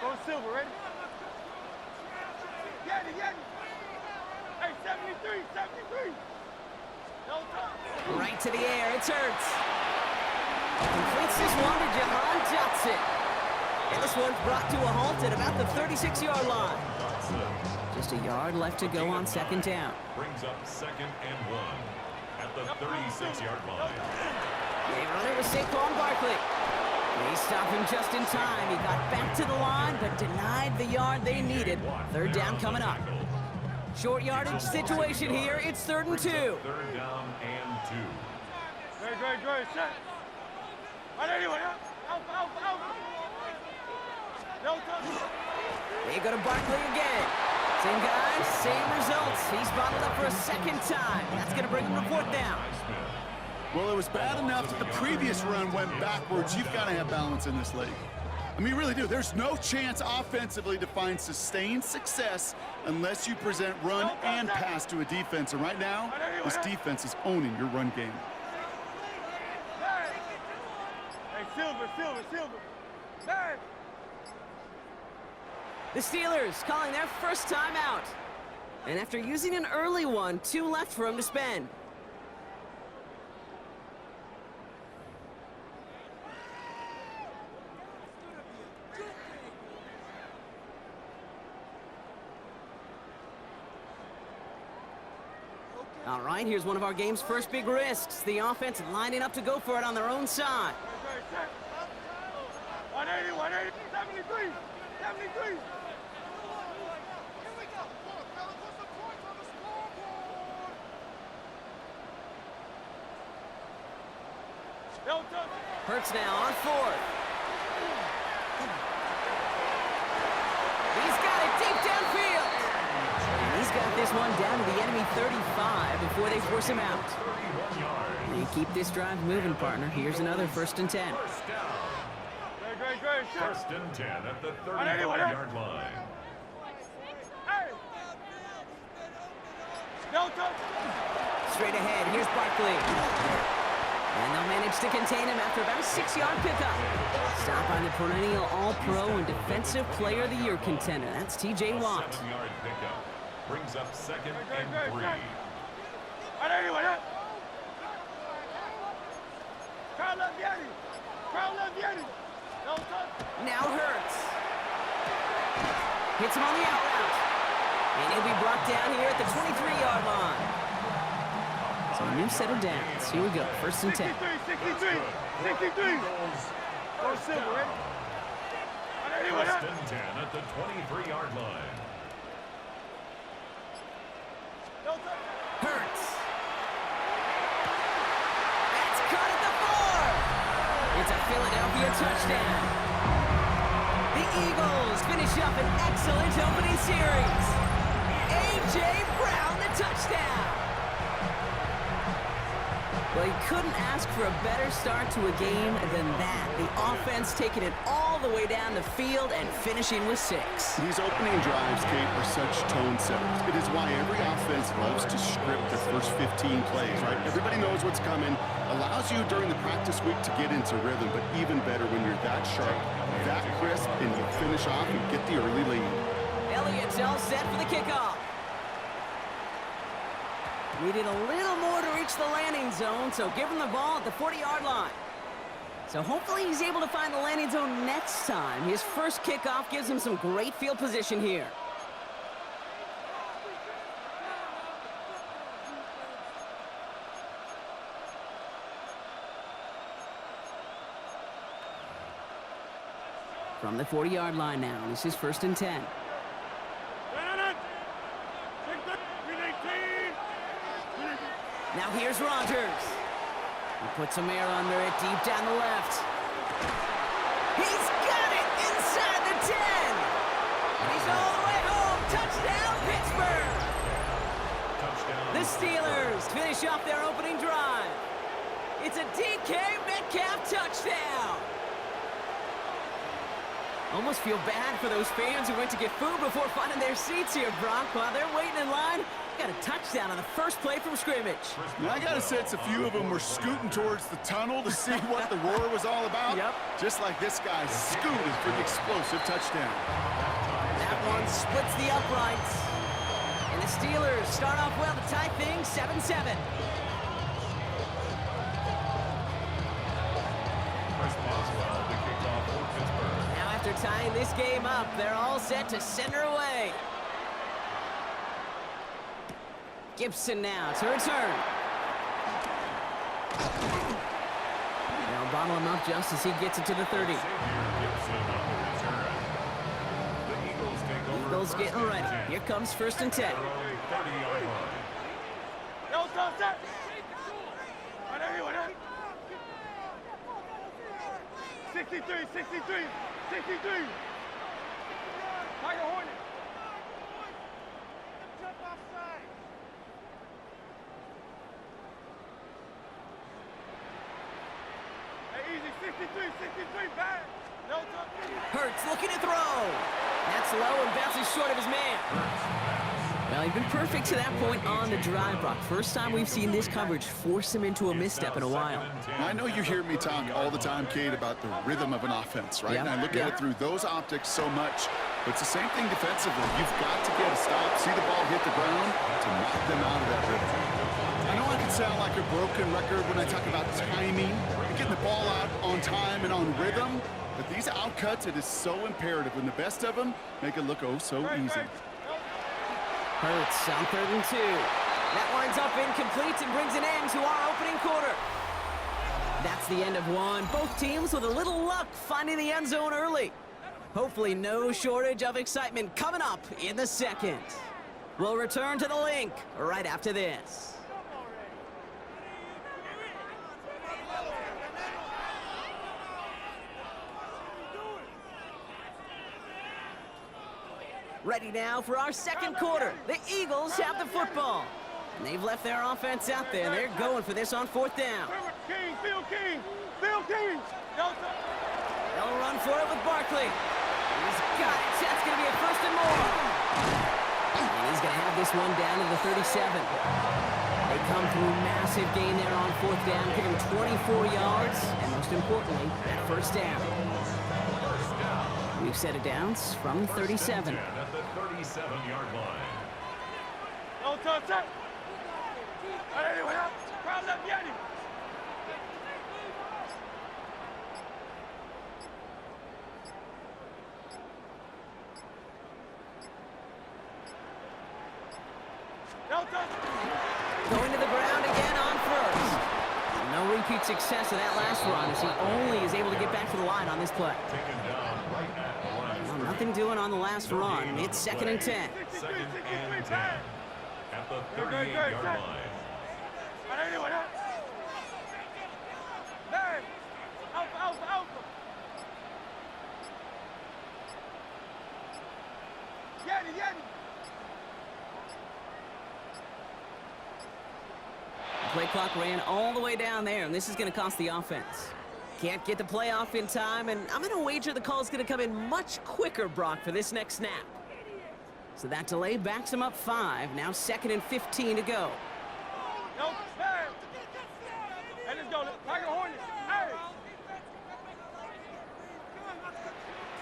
Go Silver, ready? Yeti. Hey, 73. No time. Right to the air, it's Hurts. Completes this one to Jahan Johnson. And this one's brought to a halt at about the 36-yard line. Just a yard left to go on second down. Brings up 2nd and 1 at the 36-yard line. They run it with Saquon Barkley. They stop him just in time. He got back to the line, but denied the yard they needed. Third down coming up. Short yardage situation here. It's 3rd and 2. 3rd down and 2. Great. Set. Out. No touch. They go to Barkley again. Same guys, same results. He's bottled up for a second time. That's going to bring him to 4th down. Well, it was bad enough that the previous run went backwards. You've got to have balance in this league. I mean, you really do. There's no chance offensively to find sustained success unless you present run and pass to a defense. And right now, this defense is owning your run game. Hey, Silver. Hey. The Steelers calling their first time out. And after using an early one, 2 left for him to spend. All right, here's one of our game's first big risks. The offense lining up to go for it on their own side. 180, 73. Hurts now on 4th. He's got it deep downfield. And he's got this one down to the enemy 35 before they force him out. You keep this drive moving, partner. Here's another 1st and 10. Great. 1st and 10 at the 35-yard line. Hey. No touch. Straight ahead, here's Barkley. And they'll manage to contain him after about a 6-yard pickup. Stop by the perennial All-Pro and Defensive Player of the Year contender. That's T.J. Watt. 7-yard pickup. Brings up 2nd and 3. Now Hurts. Hits him on the out route. And he'll be brought down here at the 23-yard line. So a new set of downs. Here we go. 1st and 10. 63. Go Silver, ready? 1st and 10 at the 23-yard line. Hurts. That's caught at the 4. It's a Philadelphia touchdown. The Eagles finish up an excellent opening series. A.J. Brown, the touchdown. Well, you couldn't ask for a better start to a game than that. The offense taking it all the way down the field and finishing with 6. These opening drives, Kate, are such tone setters. It is why every offense loves to script their first 15 plays, right? Everybody knows what's coming. Allows you during the practice week to get into rhythm, but even better when you're that sharp, that crisp, and you finish off and get the early lead. Elliott's all set for the kickoff. Needed a little more to reach the landing zone, so give him the ball at the 40-yard line. So hopefully he's able to find the landing zone next time. His first kickoff gives him some great field position here. From the 40-yard line now, this is 1st and 10. Now here's Rodgers. He puts some air under it deep down the left. He's got it inside the 10. And he's all the way home. Touchdown, Pittsburgh. Touchdown. The Steelers finish off their opening drive. It's a DK Metcalf touchdown. Almost feel bad for those fans who went to get food before finding their seats here, Brock. While they're waiting in line, got a touchdown on the first play from scrimmage. Now, I got a sense a few of them were scooting towards the tunnel to see what the roar was all about. Yep. Just like this guy scooted for the explosive touchdown. That one splits the uprights. And the Steelers start off well to tie things 7-7. Chris Boswell to kick off for Pittsburgh. Now after tying this game up, they're all set to send her away. Gibson now to return. They'll bottle him up just as he gets it to the 30. Xavier Gibson on the return. The Eagles take over. Eagles getting ready. Here comes 1st and 10. Their own 30-yard line. No, stop, stop. On everyone, huh? 63, 63, 63. Tiger Hornet. Jump offside. Hey, easy, 63, 63, back. No, touch. Hurts looking to throw. That's low and bounces short of his man. Well, he's been perfect to that point on the drive, Brock. First time we've seen this coverage force him into a misstep in a while. I know you hear me talk all the time, Kate, about the rhythm of an offense, right? Yeah, And I look yeah. at it through those optics so much. But it's the same thing defensively. You've got to get a stop, see the ball hit the ground to knock them out of that rhythm. I know I can sound like a broken record when I talk about timing and getting the ball out on time and on rhythm. But these outcuts, it is so imperative. When the best of them make it look oh so easy. Hurts on 3rd and 2. That winds up incomplete and brings an end to our opening quarter. That's the end of one. Both teams with a little luck finding the end zone early. Hopefully no shortage of excitement coming up in the second. We'll return to the link right after this. Ready now for our second quarter. The Eagles have the football. And they've left their offense out there. They're going for this on 4th down. King, Phil King, Phil King. No, touch. They'll run for it with Barkley. He's got it. That's going to be a 1st and more. And he's going to have this one down to the 37. They come through massive gain there on 4th down, give him 24 yards, and most importantly, that 1st down. We've set it downs from the 37. At the 37-yard line. No, touch, touch. Anyone else? Crowd left Yeti. No, touch. Going to the ground again on 1st. No repeat success of that last run as he only is able to get back to the line on this play. Taken down right at the line. Well, nothing doing on the last run. It's 2nd and 10. 2nd and 10. At the 38-yard line. On anyone else? Man. Alpha, alpha, alpha. Yeti, Yeti. The play clock ran all the way down there, and this is going to cost the offense. Can't get the play off in time, and I'm going to wager the call's going to come in much quicker, Brock, for this next snap. So that delay backs him up 5. Now 2nd and 15 to go. No, man. Hey, let's go. Tiger Hornet. Hey.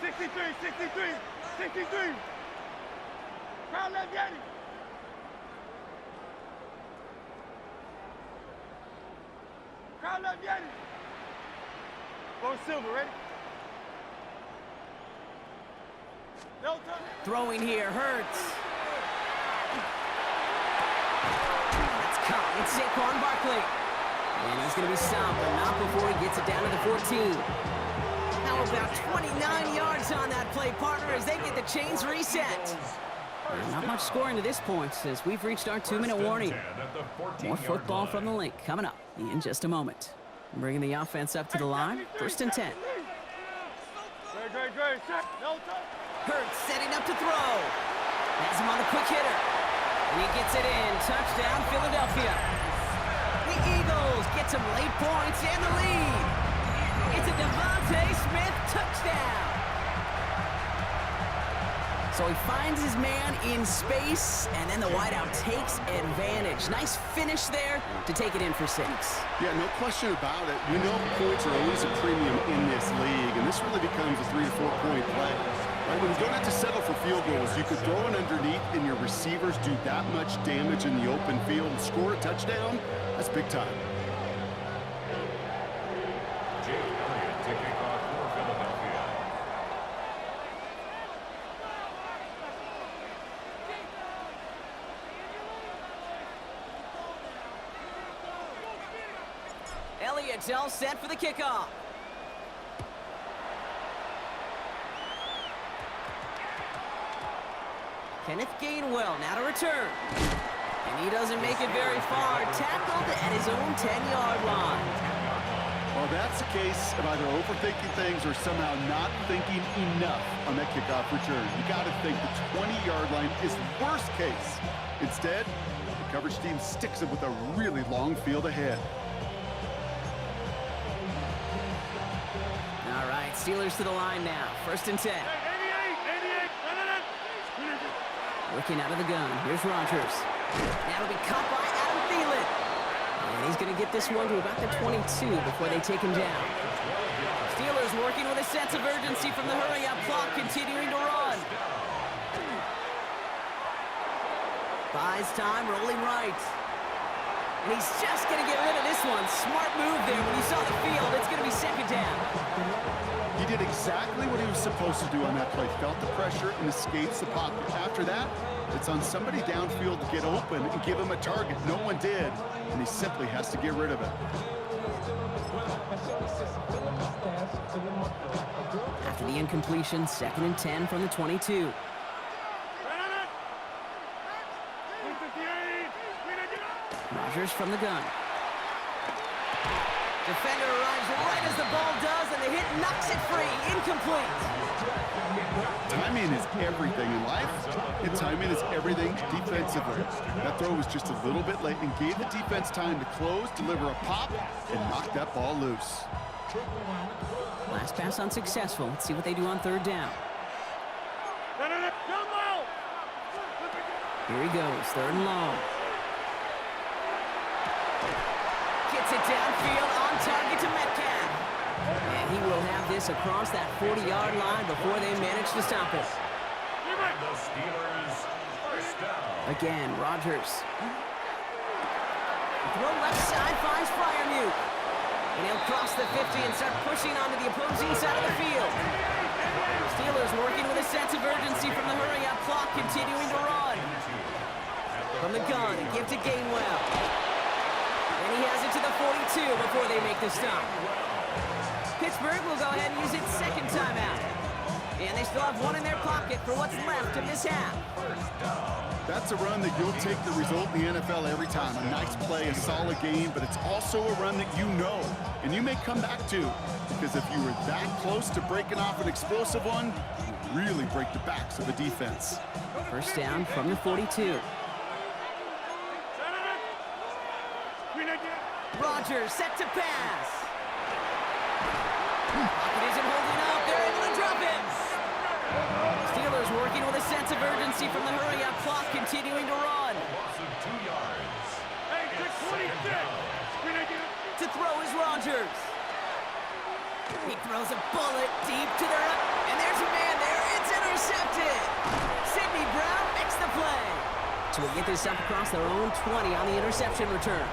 63, 63, 63. Crowd left Yeti. Crowd left Yeti. Go Silver, ready? No touch. Throwing here, Hurts. That's caught. It's Saquon Barkley. And he's going to be stopped, but not before he gets it down to the 14. How about 29 yards on that play, partner, as they get the chains reset. Not much scoring to this point as we've reached our 2-minute warning. More football from the link coming up in just a moment. Bringing the offense up to the line. 1st and 10. Great. No touch. Hurts setting up to throw. Has him on the quick hitter. And he gets it in. Touchdown, Philadelphia. The Eagles get some late points and the lead. It's a Devontae Smith touchdown. So he finds his man in space, and then the wideout takes advantage. Nice finish there to take it in for 6. Yeah, no question about it. You know points are always a premium in this league, and this really becomes a 3 to 4 point play. Right, when you don't have to settle for field goals, you could throw it underneath and your receivers do that much damage in the open field and score a touchdown. That's big time. Jake Elliott to kick off for Philadelphia. Elliott's all set for the kickoff. Kenneth Gainwell now to return. And he doesn't make it very far. Tackled at his own 10-yard line. Well, that's a case of either overthinking things or somehow not thinking enough on that kickoff return. You got to think the 20-yard line is worst case. Instead, the coverage team sticks it with a really long field ahead. All right, Steelers to the line now. 1st and 10. 88, Working out of the gun. Here's Rodgers. That'll be caught by Adam Thielen. And he's going to get this one to about the 22 before they take him down. Steelers working with a sense of urgency from the hurry-up clock, continuing to run. Buys time, rolling right. And he's just going to get rid of this one. Smart move there when he saw the field. It's going to be 2nd down. He did exactly what he was supposed to do on that play. Felt the pressure and escapes the pocket. After that, it's on somebody downfield to get open and give him a target. No one did, and he simply has to get rid of it. After the incompletion, 2nd and 10 from the 22. Rodgers from the gun. Defender arrives right as the ball does, and the hit knocks it free. Incomplete. Timing is everything in life, and timing is everything defensively. That throw was just a little bit late and gave the defense time to close, deliver a pop, and knock that ball loose. Last pass unsuccessful. Let's see what they do on 3rd down. Here he goes, 3rd and long. Gets it downfield, on target to Metcalf. And he will have this across that 40-yard line before they manage to stop it. The Steelers, 1st down. Again, Rodgers. Throw left side, finds Freiermuth. And he'll cross the 50 and start pushing onto the opposing side of the field. Steelers working with a sense of urgency from the hurry-up clock, continuing to run. From the gun, and give to Gainwell. And he has it to the 42 before they make the stop. Pittsburgh will go ahead and use its 2nd timeout. And they still have one in their pocket for what's left of this half. That's a run that you'll take the result in the NFL every time. A nice play, a solid game, but it's also a run that you know, and you may come back to. Because if you were that close to breaking off an explosive one, you really break the backs of the defense. 1st down from the 42. Rodgers set to pass. Pocket isn't holding up. They're able to drop it. Steelers working with a sense of urgency from the hurry-up clock, continuing to run. Loss of 2 yards. To throw is Rodgers. He throws a bullet deep to the right. And there's a man there. It's intercepted. Sidney Brown makes the play. So we get this up across their own 20 on the interception return.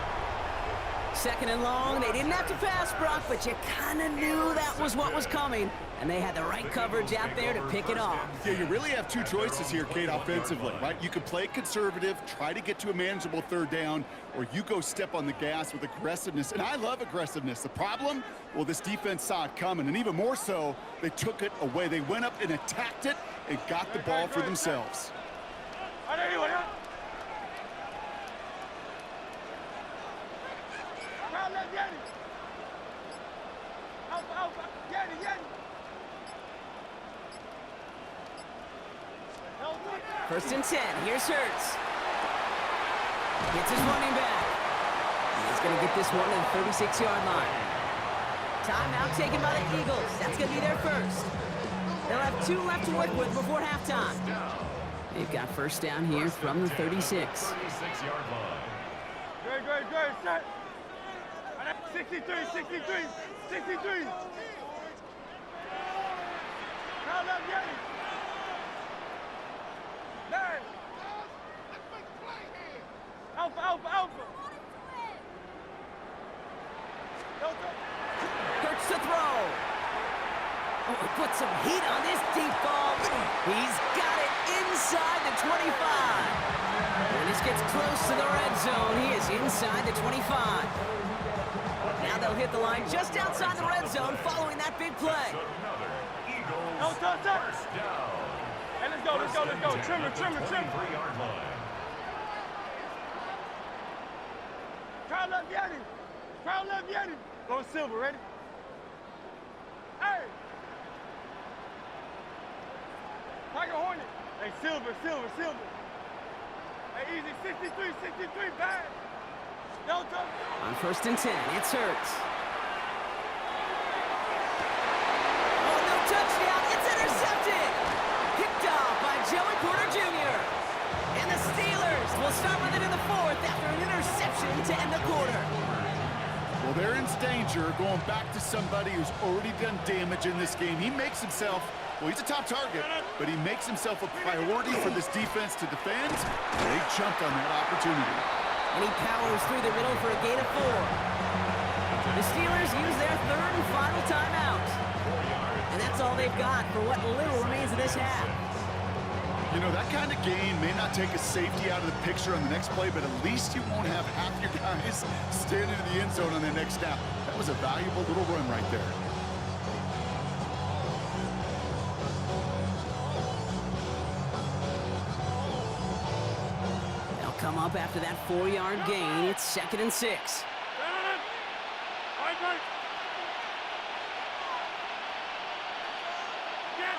2nd and long. They didn't have to pass, Brock, but you kind of knew that was what was coming. And they had the right coverage out there to pick it off. Yeah, you really have 2 choices here, Kate, offensively, right? You could play conservative, try to get to a manageable 3rd down, or you go step on the gas with aggressiveness. And I love aggressiveness. The problem? Well, this defense saw it coming, and even more so, they took it away. They went up and attacked it and got the ball for themselves. First and 10. Here's Hurts. Gets his running back. He's going to get this one at the 36-yard line. Timeout taken by the Eagles. That's going to be their first. They'll have 2 left to work with before halftime. They've got first down here from the 36. 36-yard line. Good. Set. 63. 63. Crowd left, Yanni. Nine. Alpha. Hurts to throw. Oh, put some heat on this deep ball. He's got it inside the 25. When this gets close to the red zone, he is inside the 25. Now they'll hit the line just outside the red zone following that big play. Eagles first down. Hey, let's go. Trimmer. 23-yard line. Crowd left, Yanni. Go Silver, ready? Hey! Tiger Hornet. Hey, Silver. Hey, easy. 63, bad. Delta. On first and 10, it's Hurts. Oh, no touchdown. It's intercepted. Picked off by Joey Porter Jr. And the Steelers will start with it in the 4th after an interception to end the quarter. Well, they're in danger going back to somebody who's already done damage in this game. He makes himself, well, he's a top target, but he makes himself a priority for this defense to defend. And they jumped on that opportunity. And he powers through the middle for a gain of 4. The Steelers use their 3rd and final timeout. And that's all they've got for what little remains of this half. You know, that kind of gain may not take a safety out of the picture on the next play, but at least you won't have half your guys standing in the end zone on the next snap. That was a valuable little run right there. They'll come up after that 4-yard gain. It's 2nd and 6. Right. Get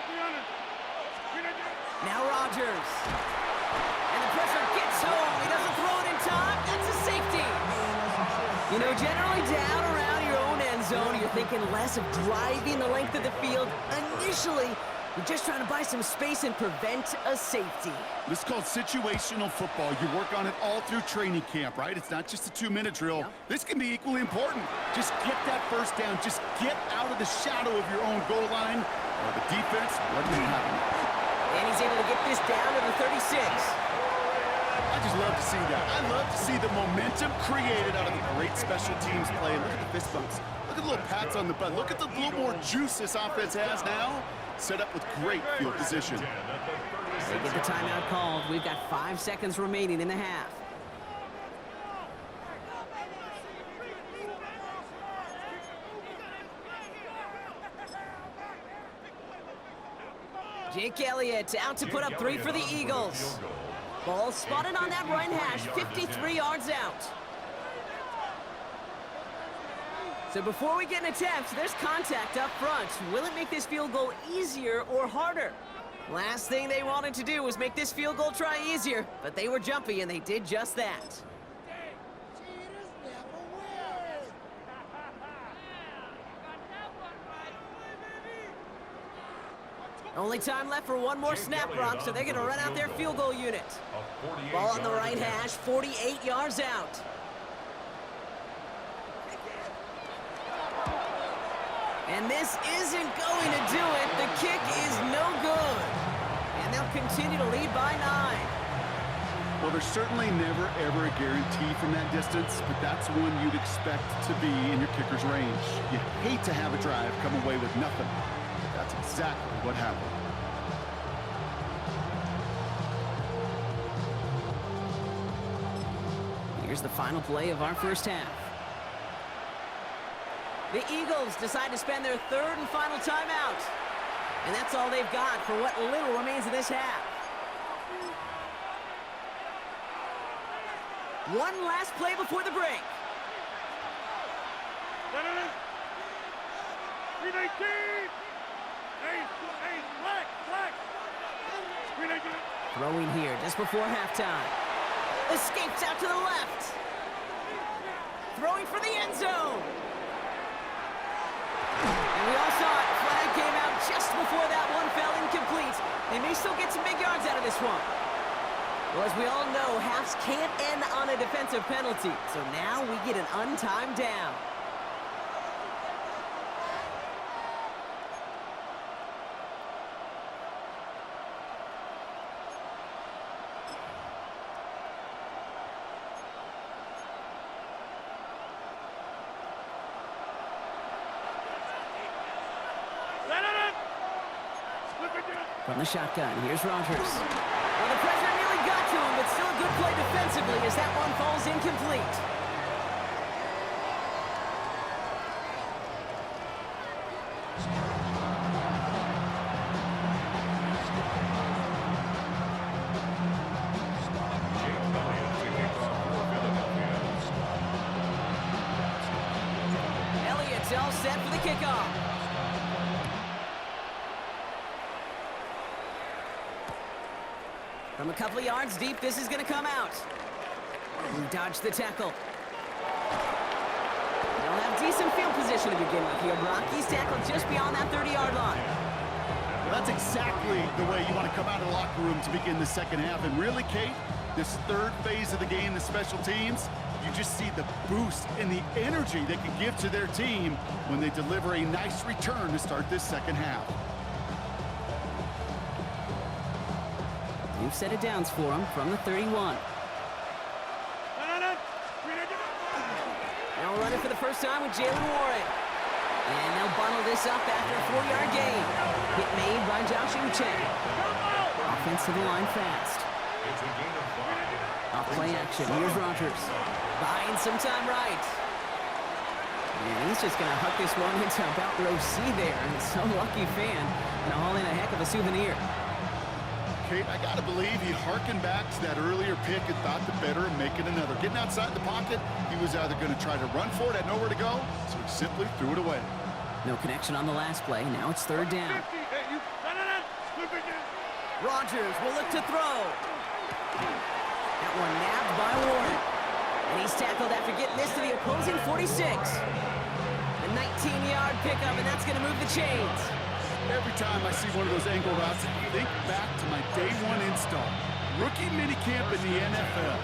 300. Now Rodgers. And the pressure gets home. He doesn't throw it in time. That's a safety. You know, generally down around your own end zone, you're thinking less of driving the length of the field. Initially, you're just trying to buy some space and prevent a safety. This is called situational football. You work on it all through training camp, right? It's not just a 2-minute drill. Yep. This can be equally important. Just get that first down. Just get out of the shadow of your own goal line. Or the defense, what do you have? And he's able to get this down to the 36. I just love to see that. I love to see the momentum created out of the great special teams play. Look at the fist bumps. Look at the little pats on the butt. Look at the little more juice this offense has now. Set up with great field position. They get the timeout called. We've got 5 seconds remaining in the half. Jake Elliott out to put up 3 for the Eagles. Ball spotted on that right hash, 53 yards out. So before we get an attempt, there's contact up front. Will it make this field goal easier or harder? Last thing they wanted to do was make this field goal try easier, but they were jumpy and they did just that. Only time left for one more snap, Brock, so they're going to run out their field goal unit. Ball on the right hash, 48 yards out. And this isn't going to do it. The kick is no good. And they'll continue to lead by 9. Well, there's certainly never, ever a guarantee from that distance, but that's one you'd expect to be in your kicker's range. You hate to have a drive come away with nothing. That's exactly what happened. Here's the final play of our first half. The Eagles decide to spend their 3rd and final timeout. And that's all they've got for what little remains of this half. One last play before the break. Throwing here just before halftime. Escapes out to the left. Throwing for the end zone. And we all saw it. Flag came out just before that one fell incomplete. They may still get some big yards out of this one. Well, as we all know, halves can't end on a defensive penalty. So now we get an untimed down. From the shotgun, here's Rodgers. Well, the pressure nearly got to him, but still a good play defensively as that one falls incomplete. Elliott's all set for the kickoff. From a couple of yards deep, this is going to come out. We dodged the tackle. They'll have decent field position to begin with here, Brock. He's tackled just beyond that 30-yard line. Well, that's exactly the way you want to come out of the locker room to begin the second half. And really, Kate, this third phase of the game, the special teams, you just see the boost and the energy they can give to their team when they deliver a nice return to start this second half. New set of downs for him from the 31. Now running for the first time with Jaylen Warren. And they'll bundle this up after a 4-yard gain. Hit made by Josh Uche. Offense to the line fast. Off play action. Here's Rodgers. Buying some time right. And he's just going to huck this one into about row C there. And some lucky fan. And haul in a heck of a souvenir. Kate, I got to believe he harkened back to that earlier pick and thought the better of making another. Getting outside the pocket, he was either going to try to run for it, had nowhere to go, so he simply threw it away. No connection on the last play. Now it's third down. Rodgers will look to throw. That one nabbed by Warren. And he's tackled after getting this to the opposing 46. A 19-yard pickup, and that's going to move the chains. Every time I see one of those angle routes, I think back to my day one install. Rookie minicamp in the NFL.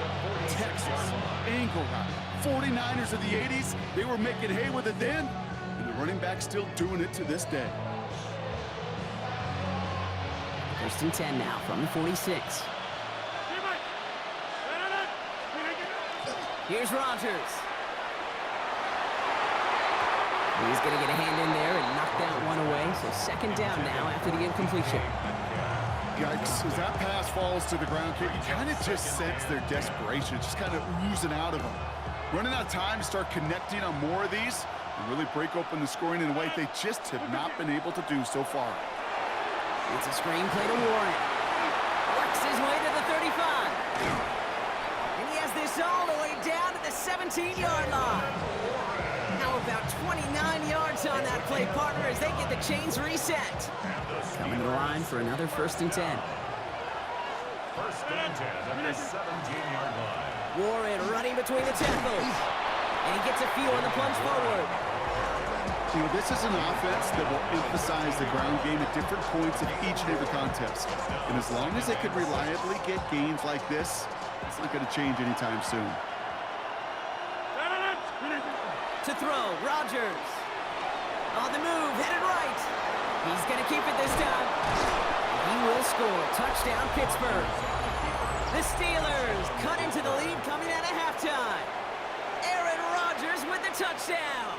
Texas, angle route. 49ers of the 80s, they were making hay with it then, and the running back's still doing it to this day. First and 10 now from the 46. Here's Rodgers. He's going to get a hand in there and knock that one away. So second down now after the incompletion. Yikes. As that pass falls to the ground, you kind of just sense their desperation. It's just kind of oozing out of them. Running out of time to start connecting on more of these and really break open the scoring in a way they just have not been able to do so far. It's a screen play to Warren. Works his way to the 35. And he has this all the way down to the 17-yard line. Now about 29 yards on that play, partner, as they get the chains reset. Coming to the line for another first and 10. First and 10 at the 17-yard line. Warren running between the tackles. And he gets a few on the plunge forward. You know, this is an offense that will emphasize the ground game at different points of each and every contest. And as long as they could reliably get gains like this, it's not going to change anytime soon. To throw, Rodgers. On the move, headed right. He's going to keep it this time. He will score. Touchdown, Pittsburgh. The Steelers cut into the lead coming out of halftime. Aaron Rodgers with the touchdown.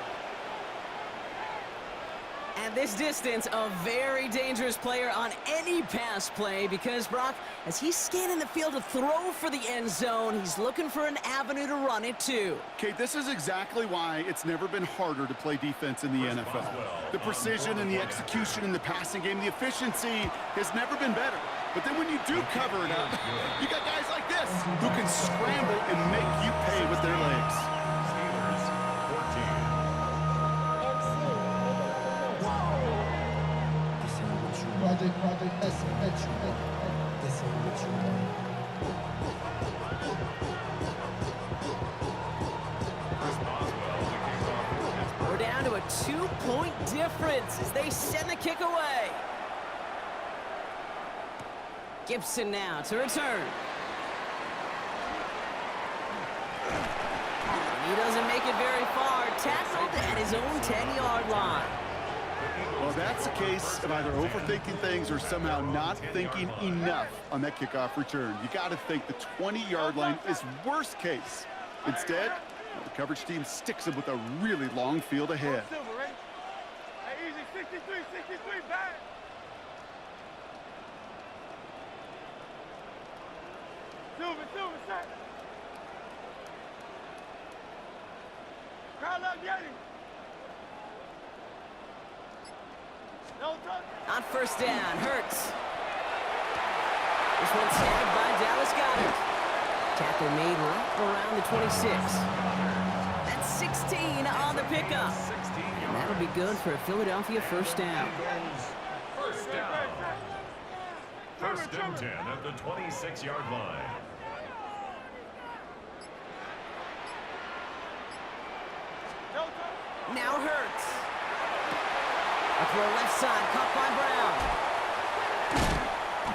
At this distance, a very dangerous player on any pass play because, Brock, as he's scanning the field to throw for the end zone, he's looking for an avenue to run it too. Kate, this is exactly why it's never been harder to play defense in the NFL. The precision and the execution in the passing game, the efficiency has never been better. But then when you do cover it up, you got guys like this who can scramble and make you pay with their legs. We're down to a 2-point difference as they send the kick away. Gibson now to return. He doesn't make it very far. Tackled at his own 10-yard line. Well, that's a case of either overthinking things or somehow not thinking enough on that kickoff return. You got to think the 20-yard line is worst case. Instead, the coverage team sticks him with a really long field ahead. Silver, ready? Hey, easy, 63, 63, back. Silver, set. Crowd up, Yeti. No touch. On first down, Hurts. This one snagged by Dallas Goedert. Tackle made right around the 26. That's 16 on the pickup. And that'll be good for a Philadelphia first down. First down. First and 10 at the 26-yard line. No touch. Now Hurts. A throw left side, caught by Brown.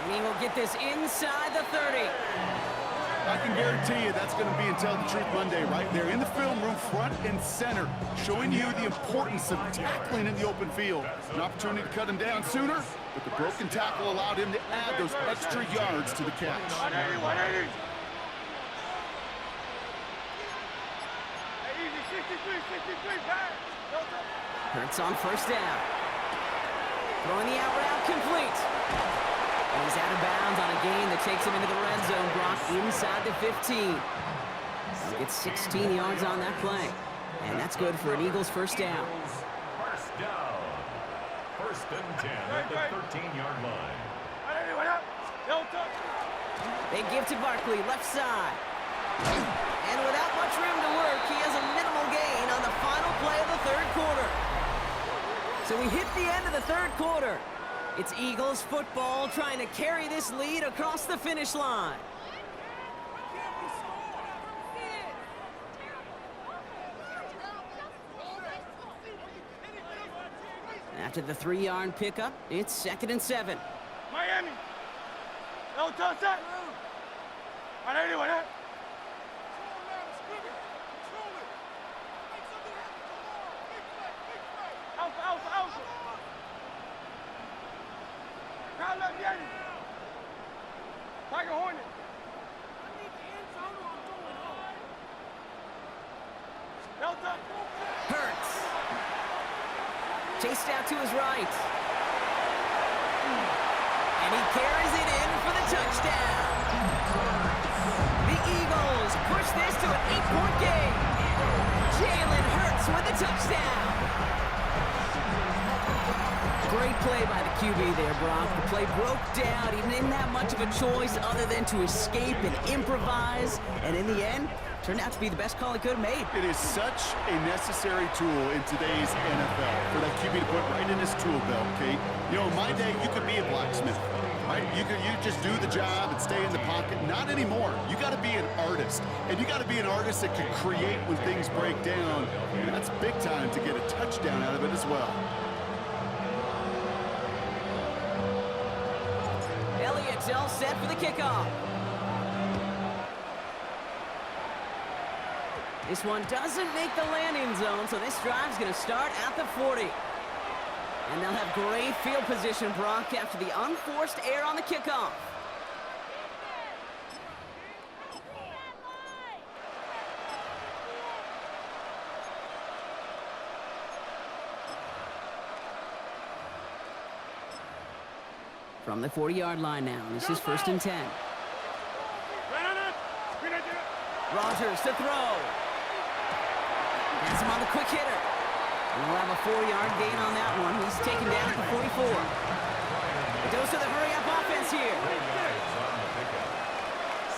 And he will get this inside the 30. I can guarantee you that's going to be in Tell the Truth Monday right there in the film room, front and center, showing you the importance of tackling in the open field. An opportunity to cut him down sooner, but the broken tackle allowed him to add those extra yards to the catch. 180, 180. Hey, easy, 63, back. No touch. Hurts on first down. Throwing the out route complete. And he's out of bounds on a gain that takes him into the red zone. Brock inside the 15. He gets 16 yards on that play. And that's good for an Eagles first down. First down. First and 10 at the 13-yard line. 180, what up? No touch. They give to Barkley, left side. And without much room to work, he has a minimal gain on the final play of the third quarter. So we hit the end of the third quarter. It's Eagles football trying to carry this lead across the finish line. After the 3-yard pickup, it's 2nd and 7. Miami. No touch that. 180, what up? Alpha. Crowd up, Yeti. Tiger Hornet. No touch. Hurts. Chased out to his right. And he carries it in for the touchdown. The Eagles push this to an 8-point game. Jalen Hurts with a touchdown. Great play by the QB there, Brock. The play broke down. He didn't have much of a choice other than to escape and improvise. And in the end, turned out to be the best call he could have made. It is such a necessary tool in today's NFL for that QB to put right in his tool belt, Kate. You know, in my day, you could be a blacksmith, right? You just do the job and stay in the pocket. Not anymore. You got to be an artist, and you got to be an artist that can create when things break down. And that's big time to get a touchdown out of it as well. Elliott's all set for the kickoff. This one doesn't make the landing zone, so this drive's going to start at the 40. And they'll have great field position, Brock, after the unforced error on the kickoff. From the 40-yard line now, this is 1st and 10. Rodgers to throw. Has him on the quick hitter. And we'll have a 4-yard gain on that one. He's taken down at the 44. It goes to the hurry-up offense here.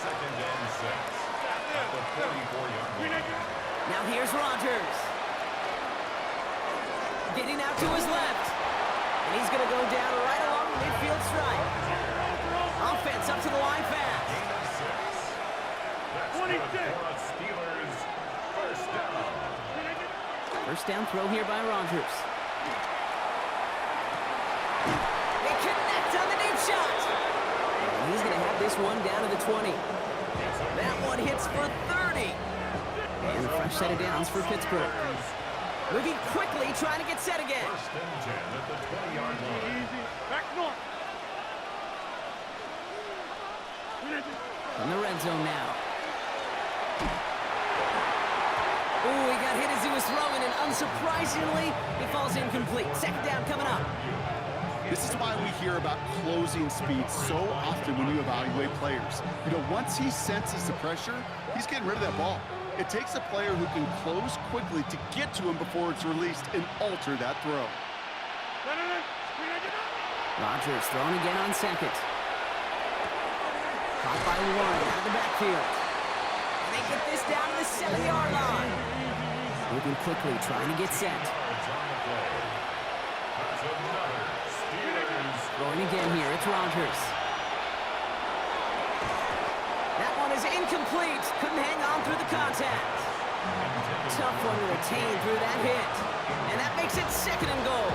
2nd and 6 at the 44-yard line. Now here's Rodgers. Getting out to his left. And he's going to go down right along the midfield stripe. Offense up to the line fast. 26. Steelers first down. First down throw here by Rodgers. They connect on the deep shot. And he's going to this one down to the 20. That one hits for 30. And a fresh set of downs for Pittsburgh. Moving quickly, trying to get set again. First and 10 at the 20-yard line. Easy. Back north. In the red zone now. Ooh, he got hit as he was throwing, and unsurprisingly, he falls incomplete. Second down coming up. This is why we hear about closing speed so often when you evaluate players. You know, once he senses the pressure, he's getting rid of that ball. It takes a player who can close quickly to get to him before it's released and alter that throw. Rodgers thrown again on second. Caught by Warren out of the backfield. And they get this down to the 7-yard line. Moving quickly, trying to get set. Throwing again here, it's Rodgers. That one is incomplete. Couldn't hang on through the contact. Tough one to retain through that hit. And that makes it second and goal.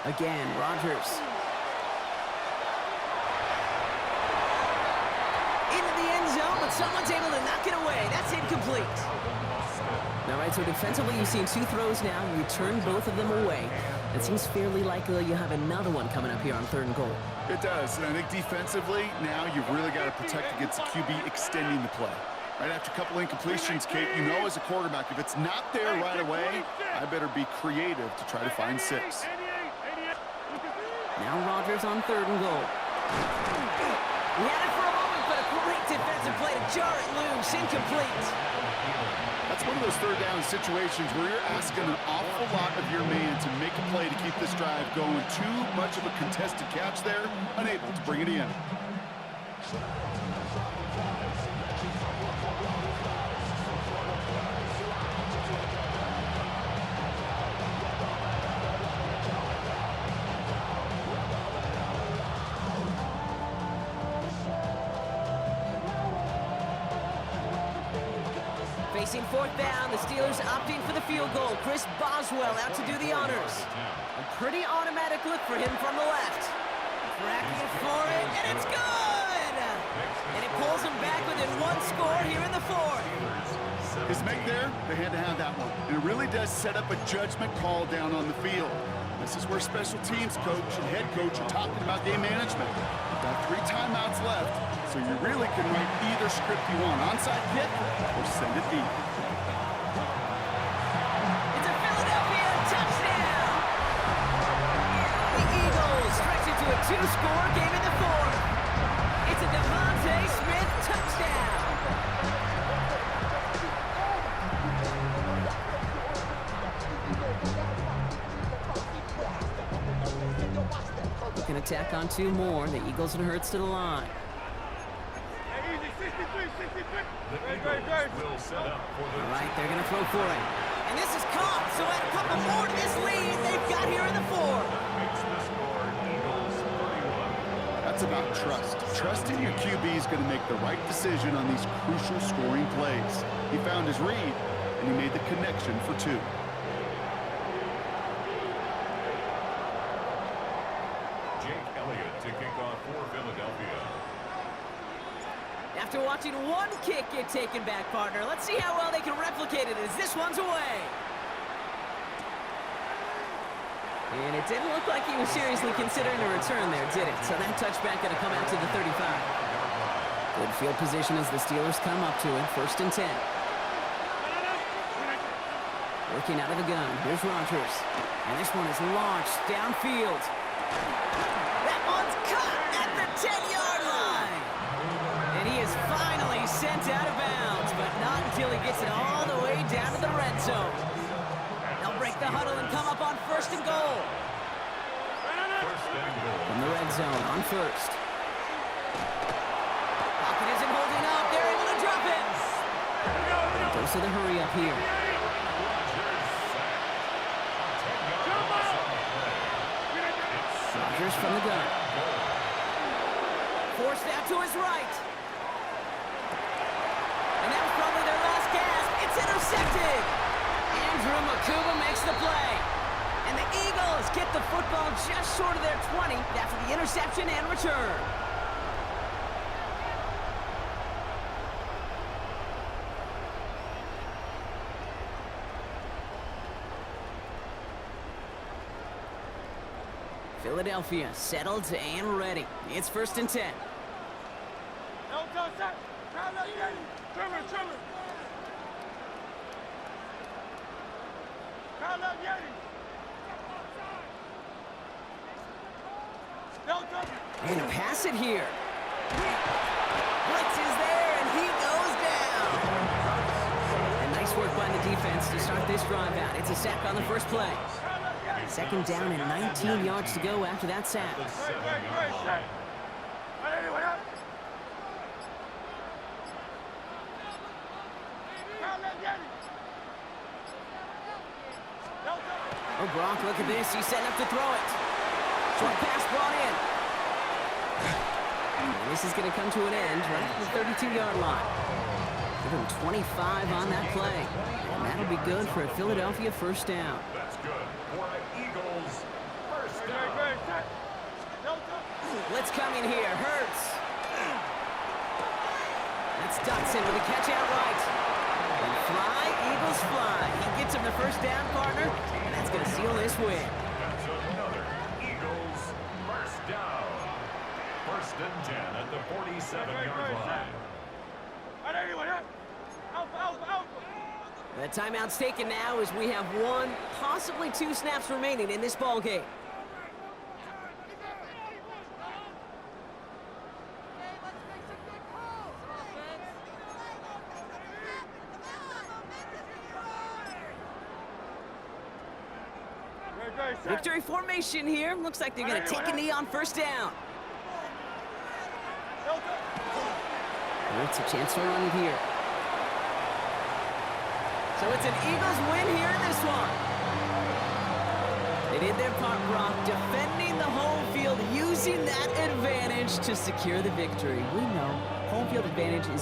Again, Rodgers. Into the end zone, but someone's able to knock it away. That's incomplete. All right, so defensively, you've seen 2 throws now. You turn both of them away. It seems fairly likely you have another one coming up here on 3rd and goal. It does, and I think defensively, now you've really got to protect against the QB extending the play. Right after a couple incompletions, Kate, you know as a quarterback, if it's not there right away, I better be creative to try to find 6. Now Rodgers on 3rd and goal. He had it for a moment, but a great defensive play to jar it loose, incomplete. That's one of those 3rd down situations where you're asking an awful lot of your man to make a play to keep this drive going. Too much of a contested catch there, unable to bring it in. Facing 4th down, the Steelers opting for the field goal. Chris Boswell out to do the honors. A pretty automatic look for him from the left. Cracking for it, and it's good! And it pulls him back within 1 score here in the 4th. His make there, they had to have that one. And it really does set up a judgment call down on the field. This is where special teams coach and head coach are talking about game management. Got 3 timeouts left, so you really can write either script you want. Onside kick or send it deep. It's a Philadelphia touchdown! The Eagles stretch it to a 2-score game in the 4th. It's a Devontae Smith touchdown! Looking to tack on 2 more. The Eagles and Hurts to the line. Will set up for the All right, they're going to throw for it. And this is caught, so add a couple more to this lead they've got here in the 4th. makes the score Eagles 31. That's about trust. Trusting your QB is going to make the right decision on these crucial scoring plays. He found his read, and he made the connection for 2. Jake Elliott to kick off for Philadelphia. After watching 1 kick get taken back, partner, let's see how well they can replicate it as this one's away. And it didn't look like he was seriously considering a return there, did it? So that touchback going to come out to the 35. Good field position as the Steelers come up to it. 1st and 10. Working out of the gun. Here's Rodgers. And this one is launched downfield. That one's caught at the 10-yard line. And he is finally sent out of bounds, but not until he gets it all the way down to the red zone. They'll break the huddle and come up on 1st and goal. First and goal. From the red zone on 1st. Pocket isn't holding up. They're able to drop it. Goes to the hurry up here. Rodgers from the gun. Forced out to his right. And that was probably their last gasp. It's intercepted. Andrew Makuba makes the play. And the Eagles get the football just short of their 20 after the interception and return. Philadelphia settled and ready. It's 1st and 10. No touch that. Crowd up, Yanni. Trimmer. Crowd up, Yanni. No touch. And pass it here. Blitz is there, and he goes down. And nice work by the defense to start this drive out. It's a sack on the first play. Crowd up, Yanni. 2nd down and 19 yards to go after that sack. Great, set. Anyway, up. Crowd up, Yanni. No touch. Oh, Gronk, look at this. He's setting up to throw it. Short pass brought in. And this is going to come to an end right at the 32-yard line. Give him 25 on that play. And that'll be good for a Philadelphia 1st down. That's good for an Eagles first down. Great, set. No touch. Blitz coming here. Hurts. That's Dotson with a catch out right. And fly, Eagles fly. He gets him the 1st down, partner. And that's going to seal this win. That's another Eagles first down. 1st and 10 at the 47-yard line. Anyway, up. Out. The timeout's taken now as we have 1, possibly 2 snaps remaining in this ball game. Great, set. Victory formation here. Looks like they're going to take a knee on 1st down. No touch. It's a chance to run it here. So it's an Eagles win here in this one. They did their part, Brock, defending the home field, using that advantage to secure the victory. We know home field advantage is